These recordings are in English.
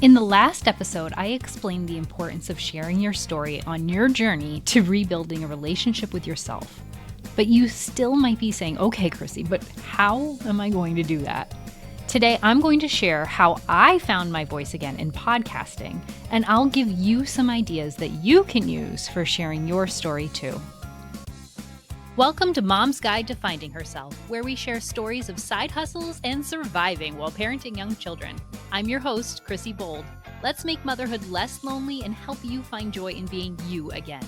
In the last episode, I explained the importance of sharing your story on your journey to rebuilding a relationship with yourself. But you still might be saying, okay, Chrissy, but how am I going to do that? Today, I'm going to share how I found my voice again in podcasting, and I'll give you some ideas that you can use for sharing your story too. Welcome to Mom's Guide to Finding Herself, where we share stories of side hustles and surviving while parenting young children. I'm your host, Chrissy Bold. Let's make motherhood less lonely and help you find joy in being you again.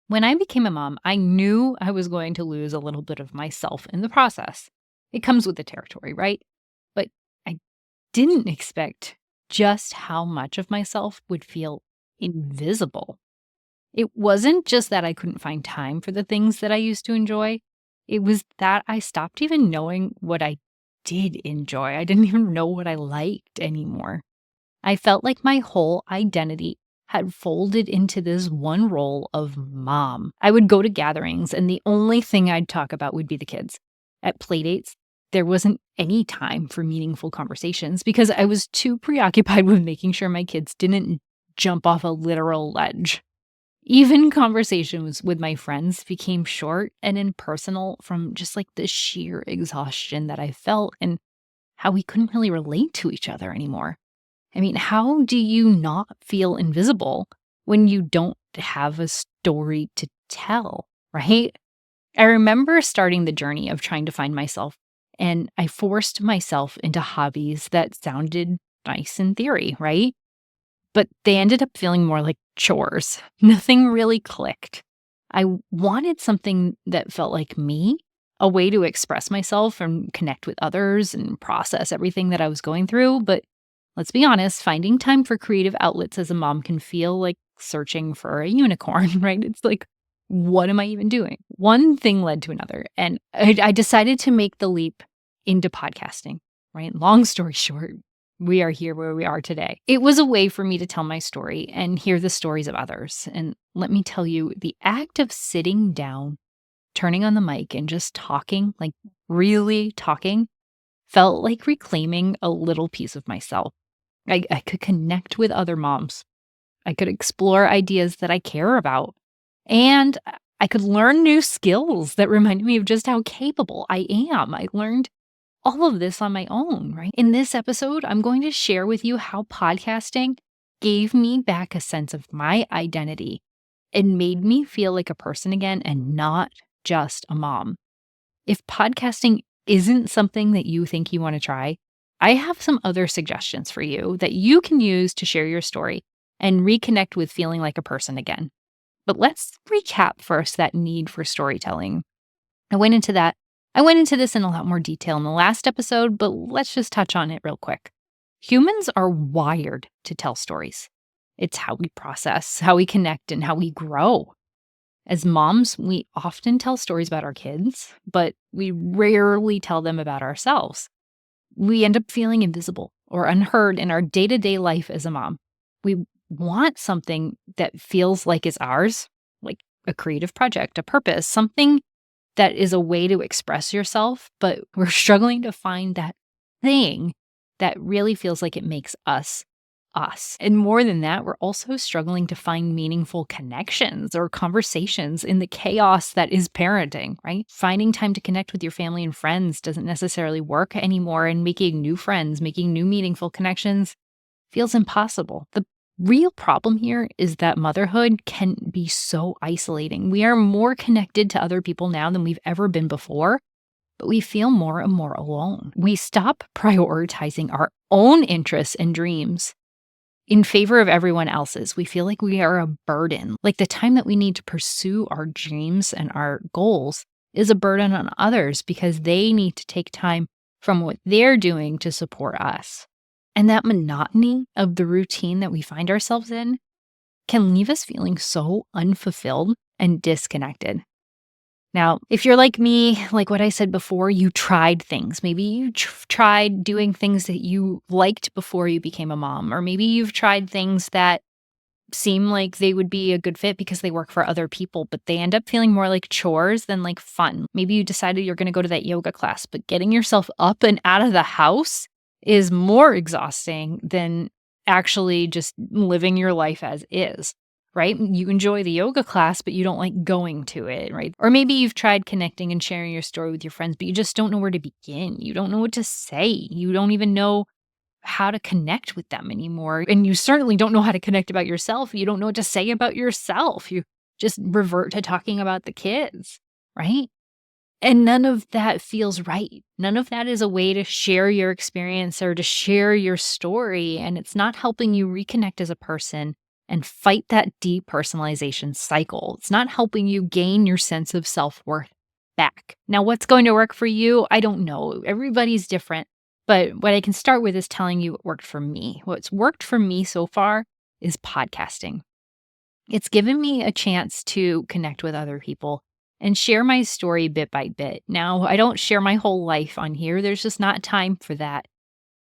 When I became a mom, I knew I was going to lose a little bit of myself in the process. It comes with the territory, right? But I didn't expect just how much of myself would feel invisible. It wasn't just that I couldn't find time for the things that I used to enjoy. It was that I stopped even knowing what I did enjoy. I didn't even know what I liked anymore. I felt like my whole identity had folded into this one role of mom. I would go to gatherings, and the only thing I'd talk about would be the kids. At Playdates, there wasn't any time for meaningful conversations because I was too preoccupied with making sure my kids didn't jump off a literal ledge. Even conversations with my friends became short and impersonal from just like the sheer exhaustion that I felt and how we couldn't really relate to each other anymore. I mean, how do you not feel invisible when you don't have a story to tell, right? I remember starting the journey of trying to find myself, and I forced myself into hobbies that sounded nice in theory, right? But they ended up feeling more like chores. Nothing really clicked. I wanted something that felt like me, a way to express myself and connect with others and process everything that I was going through. But let's be honest, finding time for creative outlets as a mom can feel like searching for a unicorn, right? It's like, what am I even doing? One thing led to another, and I decided to make the leap into podcasting, right? Long story short, we are here where we are today. It was a way for me to tell my story and hear the stories of others. And let me tell you, the act of sitting down, turning on the mic, and just talking, like really talking, felt like reclaiming a little piece of myself. I could connect with other moms. I could explore ideas that I care about. And I could learn new skills that reminded me of just how capable I am. I learned all of this on my own, right? In this episode, I'm going to share with you how podcasting gave me back a sense of my identity and made me feel like a person again and not just a mom. If podcasting isn't something that you think you want to try, I have some other suggestions for you that you can use to share your story and reconnect with feeling like a person again. But let's recap first that need for storytelling. I went into this in a lot more detail in the last episode, but let's just touch on it real quick. Humans are wired to tell stories. It's how we process, how we connect, and how we grow. As moms, we often tell stories about our kids, but we rarely tell them about ourselves. We end up feeling invisible or unheard in our day-to-day life as a mom. We want something that feels like it's ours, like a creative project, a purpose, something that is a way to express yourself, but we're struggling to find that thing that really feels like it makes us us. And more than that, we're also struggling to find meaningful connections or conversations in the chaos that is parenting, right? Finding time to connect with your family and friends doesn't necessarily work anymore, and making new friends, making new meaningful connections feels impossible. The real problem here is that motherhood can be so isolating. We are more connected to other people now than we've ever been before, but we feel more and more alone. We stop prioritizing our own interests and dreams in favor of everyone else's. We feel like we are a burden, like the time that we need to pursue our dreams and our goals is a burden on others because they need to take time from what they're doing to support us. And that monotony of the routine that we find ourselves in can leave us feeling so unfulfilled and disconnected. Now, if you're like me, like what I said before, you tried things. Maybe you tried doing things that you liked before you became a mom, or maybe you've tried things that seem like they would be a good fit because they work for other people, but they end up feeling more like chores than like fun. Maybe you decided you're going to go to that yoga class, but getting yourself up and out of the house is more exhausting than actually just living your life as is, right? You enjoy the yoga class, but you don't like going to it, right? Or maybe you've tried connecting and sharing your story with your friends, but you just don't know where to begin. You don't know what to say. You don't even know how to connect with them anymore. And you certainly don't know how to connect about yourself. You don't know what to say about yourself. You just revert to talking about the kids, right? And none of that feels right. None of that is a way to share your experience or to share your story. And it's not helping you reconnect as a person and fight that depersonalization cycle. It's not helping you gain your sense of self worth back. Now, what's going to work for you? I don't know. Everybody's different. But what I can start with is telling you what worked for me. What's worked for me so far is podcasting. It's given me a chance to connect with other people and share my story bit by bit. Now, I don't share my whole life on here. There's just not time for that.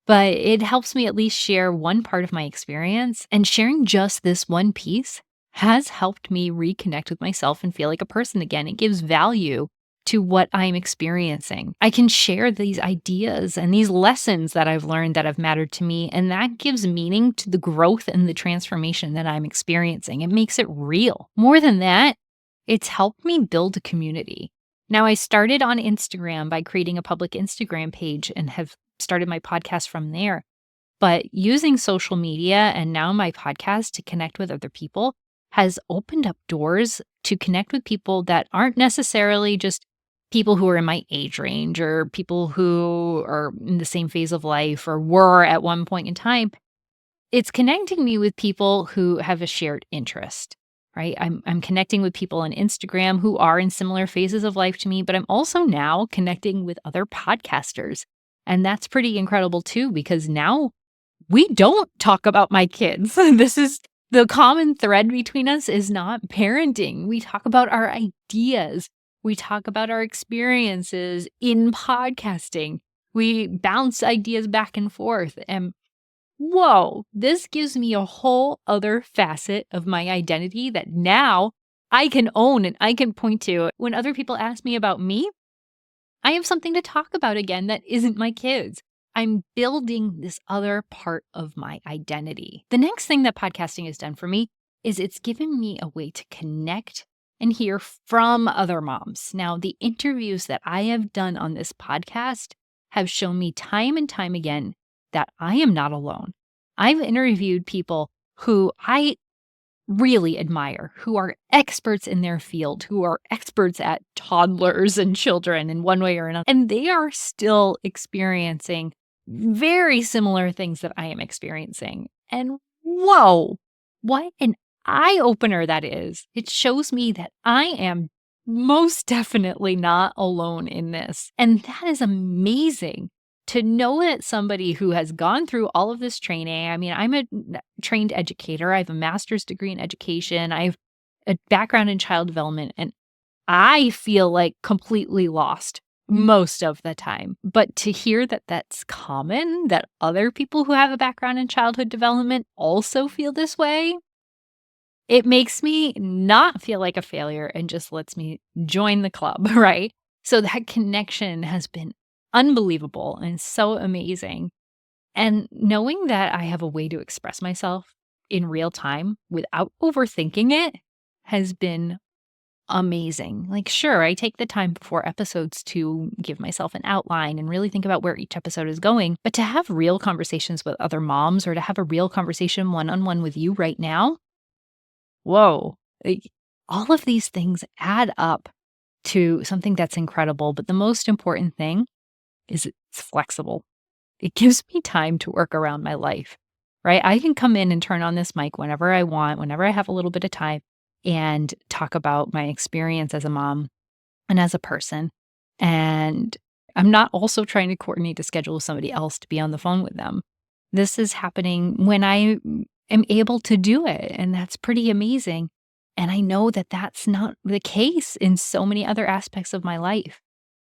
But it helps me at least share one part of my experience. And sharing just this one piece has helped me reconnect with myself and feel like a person again. It gives value to what I'm experiencing. I can share these ideas and these lessons that I've learned that have mattered to me, and that gives meaning to the growth and the transformation that I'm experiencing. It makes it real. More than that, it's helped me build a community. Now, I started on Instagram by creating a public Instagram page and have started my podcast from there. But using social media and now my podcast to connect with other people has opened up doors to connect with people that aren't necessarily just people who are in my age range or people who are in the same phase of life or were at one point in time. It's connecting me with people who have a shared interest, right? I'm connecting with people on Instagram who are in similar phases of life to me, but I'm also now connecting with other podcasters. And that's pretty incredible too, because now we don't talk about my kids. This is the common thread between us is not parenting. We talk about our ideas. We talk about our experiences in podcasting. We bounce ideas back and forth. And whoa, this gives me a whole other facet of my identity that now I can own and I can point to. When other people ask me about me, I have something to talk about again that isn't my kids. I'm building this other part of my identity. The next thing that podcasting has done for me is it's given me a way to connect and hear from other moms. Now, the interviews that I have done on this podcast have shown me time and time again that I am not alone. I've interviewed people who I really admire, who are experts in their field, who are experts at toddlers and children in one way or another, and they are still experiencing very similar things that I am experiencing. And whoa, what an eye opener that is. It shows me that I am most definitely not alone in this. And that is amazing to know that somebody who has gone through all of this training. I mean, I'm a trained educator. I have a master's degree in education. I have a background in child development, and I feel like completely lost most of the time. But to hear that that's common, that other people who have a background in childhood development also feel this way, it makes me not feel like a failure and just lets me join the club, right? So that connection has been unbelievable and so amazing. And knowing that I have a way to express myself in real time without overthinking it has been amazing. Like, sure, I take the time before episodes to give myself an outline and really think about where each episode is going. But to have real conversations with other moms or to have a real conversation one-on-one with you right now, whoa, all of these things add up to something that's incredible. But the most important thing is it's flexible. It gives me time to work around my life, right? I can come in and turn on this mic whenever I want, whenever I have a little bit of time, and talk about my experience as a mom and as a person. And I'm not also trying to coordinate a schedule with somebody else to be on the phone with them. This is happening when I am able to do it. And that's pretty amazing. And I know that that's not the case in so many other aspects of my life.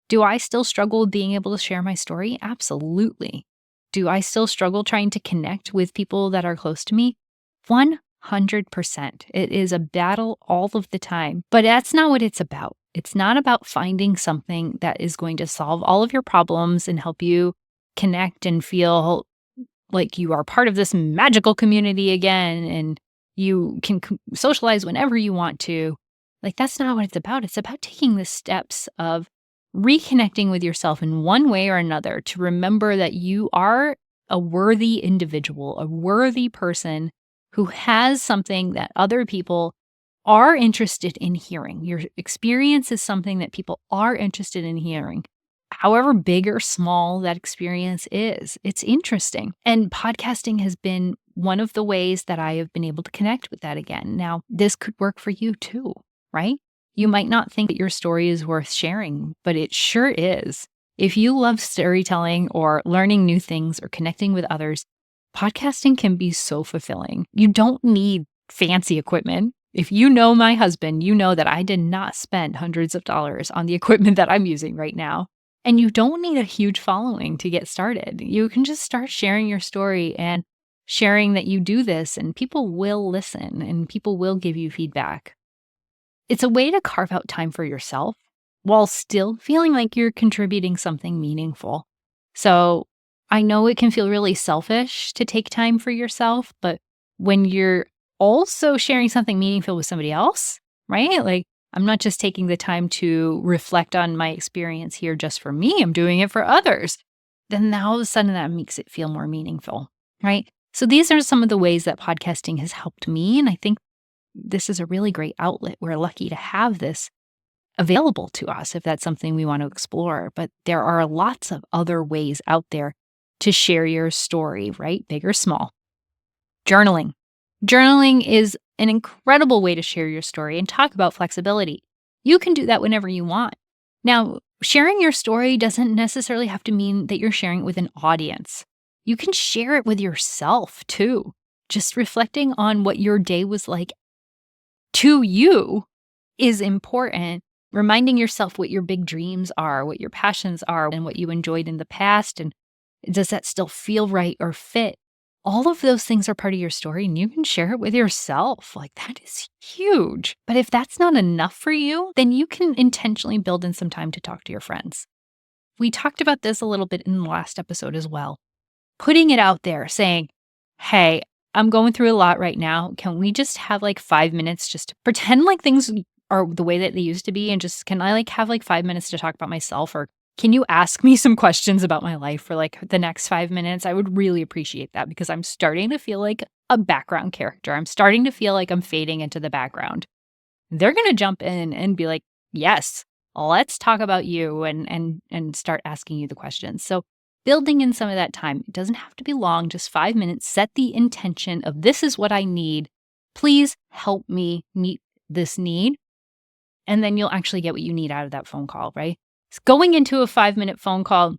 Do I still struggle with being able to share my story? Absolutely. Do I still struggle trying to connect with people that are close to me? 100%. It is a battle all of the time, but that's not what it's about. It's not about finding something that is going to solve all of your problems and help you connect and feel like you are part of this magical community again and you can socialize whenever you want to. Like, that's not what it's about. It's about taking the steps of reconnecting with yourself in one way or another to remember that you are a worthy individual, a worthy person who has something that other people are interested in hearing. Your experience is something that people are interested in hearing. However big or small that experience is, it's interesting. And podcasting has been one of the ways that I have been able to connect with that again. Now, this could work for you too, right? You might not think that your story is worth sharing, but it sure is. If you love storytelling or learning new things or connecting with others, podcasting can be so fulfilling. You don't need fancy equipment. If you know my husband, you know that I did not spend hundreds of dollars on the equipment that I'm using right now. And you don't need a huge following to get started. You can just start sharing your story and sharing that you do this, and people will listen and people will give you feedback. It's a way to carve out time for yourself while still feeling like you're contributing something meaningful. So I know it can feel really selfish to take time for yourself, but when you're also sharing something meaningful with somebody else, right? Like, I'm not just taking the time to reflect on my experience here just for me, I'm doing it for others. Then now all of a sudden that makes it feel more meaningful, right? So these are some of the ways that podcasting has helped me. And I think this is a really great outlet. We're lucky to have this available to us if that's something we want to explore. But there are lots of other ways out there to share your story, right? Big or small. Journaling. Journaling is an incredible way to share your story and talk about flexibility. You can do that whenever you want. Now, sharing your story doesn't necessarily have to mean that you're sharing it with an audience. You can share it with yourself too. Just reflecting on what your day was like to you is important. Reminding yourself what your big dreams are, what your passions are, and what you enjoyed in the past. And does that still feel right or fit? All of those things are part of your story, and you can share it with yourself. Like, that is huge. But if that's not enough for you, then you can intentionally build in some time to talk to your friends. We talked about this a little bit in the last episode as well. Putting it out there, saying, hey, I'm going through a lot right now. Can we just have like 5 minutes just to pretend like things are the way that they used to be? And just, can I like have like 5 minutes to talk about myself? Or can you ask me some questions about my life for like the next 5 minutes? I would really appreciate that because I'm starting to feel like a background character. I'm starting to feel like I'm fading into the background. They're going to jump in and be like, yes, let's talk about you and start asking you the questions. So building in some of that time, it doesn't have to be long, just 5 minutes. Set the intention of this is what I need. Please help me meet this need. And then you'll actually get what you need out of that phone call, right? Going into a 5-minute phone call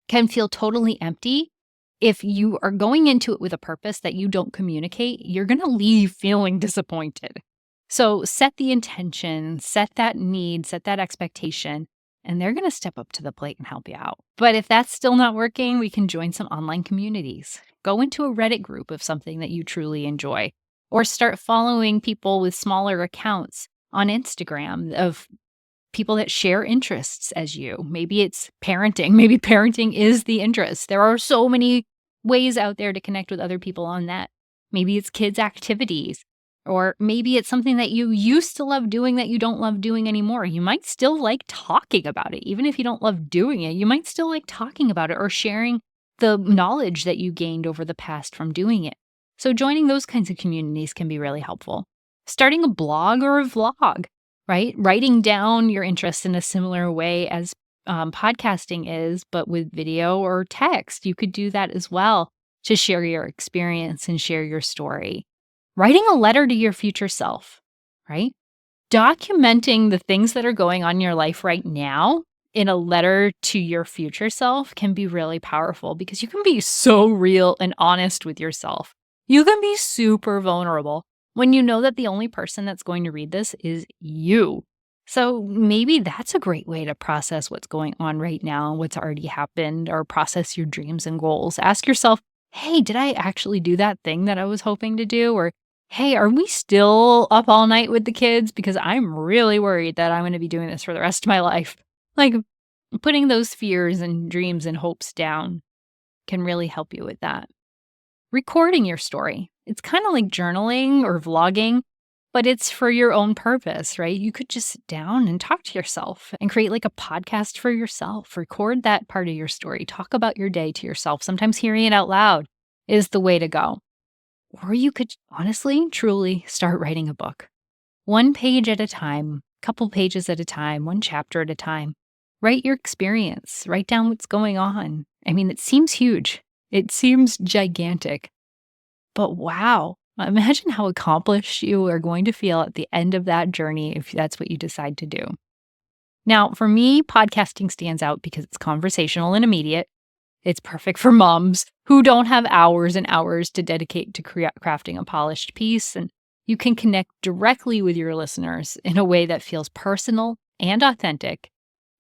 can feel totally empty. If you are going into it with a purpose that you don't communicate, you're going to leave feeling disappointed. So set the intention, set that need, set that expectation, and they're going to step up to the plate and help you out. But if that's still not working, we can join some online communities. Go into a Reddit group of something that you truly enjoy, or start following people with smaller accounts on Instagram of people that share interests as you. Maybe it's parenting. Maybe parenting is the interest. There are so many ways out there to connect with other people on that. Maybe it's kids' activities, or maybe it's something that you used to love doing that you don't love doing anymore. You might still like talking about it. Even if you don't love doing it, you might still like talking about it or sharing the knowledge that you gained over the past from doing it. So joining those kinds of communities can be really helpful. Starting a blog or a vlog, right? Writing down your interests in a similar way as podcasting is, but with video or text. You could do that as well to share your experience and share your story. Writing a letter to your future self, right? Documenting the things that are going on in your life right now in a letter to your future self can be really powerful because you can be so real and honest with yourself. You can be super vulnerable when you know that the only person that's going to read this is you. So maybe that's a great way to process what's going on right now, what's already happened, or process your dreams and goals. Ask yourself, hey, did I actually do that thing that I was hoping to do? Or, hey, are we still up all night with the kids? Because I'm really worried that I'm going to be doing this for the rest of my life. Like, putting those fears and dreams and hopes down can really help you with that. Recording your story. It's kind of like journaling or vlogging, but it's for your own purpose, right? You could just sit down and talk to yourself and create like a podcast for yourself. Record that part of your story. Talk about your day to yourself. Sometimes hearing it out loud is the way to go. Or you could honestly, truly start writing a book. One page at a time, couple pages at a time, one chapter at a time. Write your experience. Write down what's going on. I mean, it seems huge. It seems gigantic. But wow, imagine how accomplished you are going to feel at the end of that journey if that's what you decide to do. Now, for me, podcasting stands out because it's conversational and immediate. It's perfect for moms who don't have hours and hours to dedicate to crafting a polished piece, and you can connect directly with your listeners in a way that feels personal and authentic.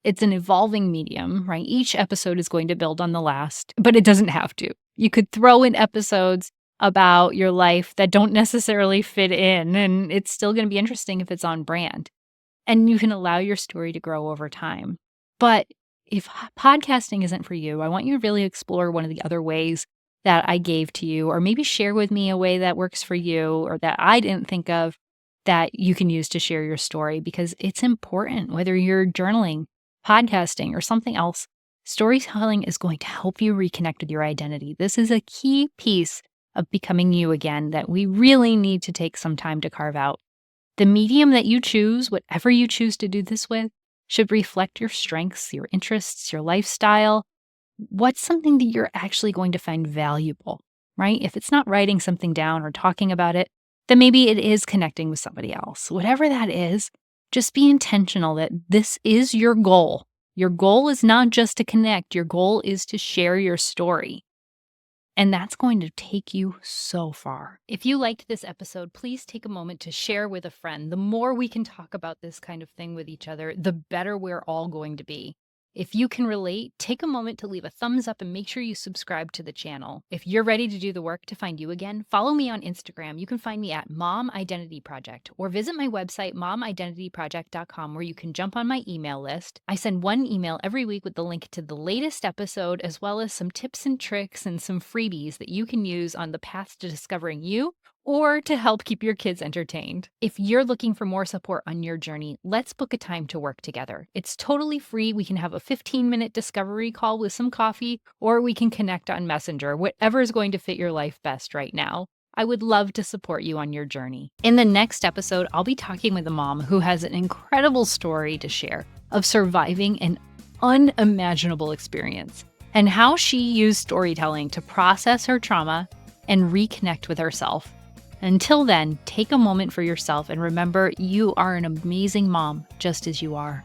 It's an evolving medium, right? Each episode is going to build on the last, but it doesn't have to. You could throw in episodes about your life that don't necessarily fit in, and it's still going to be interesting if it's on brand. And you can allow your story to grow over time. But if podcasting isn't for you, I want you to really explore one of the other ways that I gave to you, or maybe share with me a way that works for you or that I didn't think of that you can use to share your story, because it's important. Whether you're journaling, podcasting, or something else, storytelling is going to help you reconnect with your identity. This is a key piece of becoming you again that we really need to take some time to carve out. The medium that you choose, whatever you choose to do this with, should reflect your strengths, your interests, your lifestyle. What's something that you're actually going to find valuable, right? If it's not writing something down or talking about it, then maybe it is connecting with somebody else. Whatever that is, just be intentional that this is your goal. Your goal is not just to connect. Your goal is to share your story. And that's going to take you so far. If you liked this episode, please take a moment to share with a friend. The more we can talk about this kind of thing with each other, the better we're all going to be. If you can relate, take a moment to leave a thumbs up and make sure you subscribe to the channel. If you're ready to do the work to find you again, follow me on Instagram. You can find me at Mom Identity Project, or visit my website, momidentityproject.com, where you can jump on my email list. I send one email every week with the link to the latest episode, as well as some tips and tricks and some freebies that you can use on the path to discovering you, or to help keep your kids entertained. If you're looking for more support on your journey, let's book a time to work together. It's totally free. We can have a 15-minute discovery call with some coffee, or we can connect on Messenger, whatever is going to fit your life best right now. I would love to support you on your journey. In the next episode, I'll be talking with a mom who has an incredible story to share of surviving an unimaginable experience and how she used storytelling to process her trauma and reconnect with herself. Until then, take a moment for yourself and remember you are an amazing mom just as you are.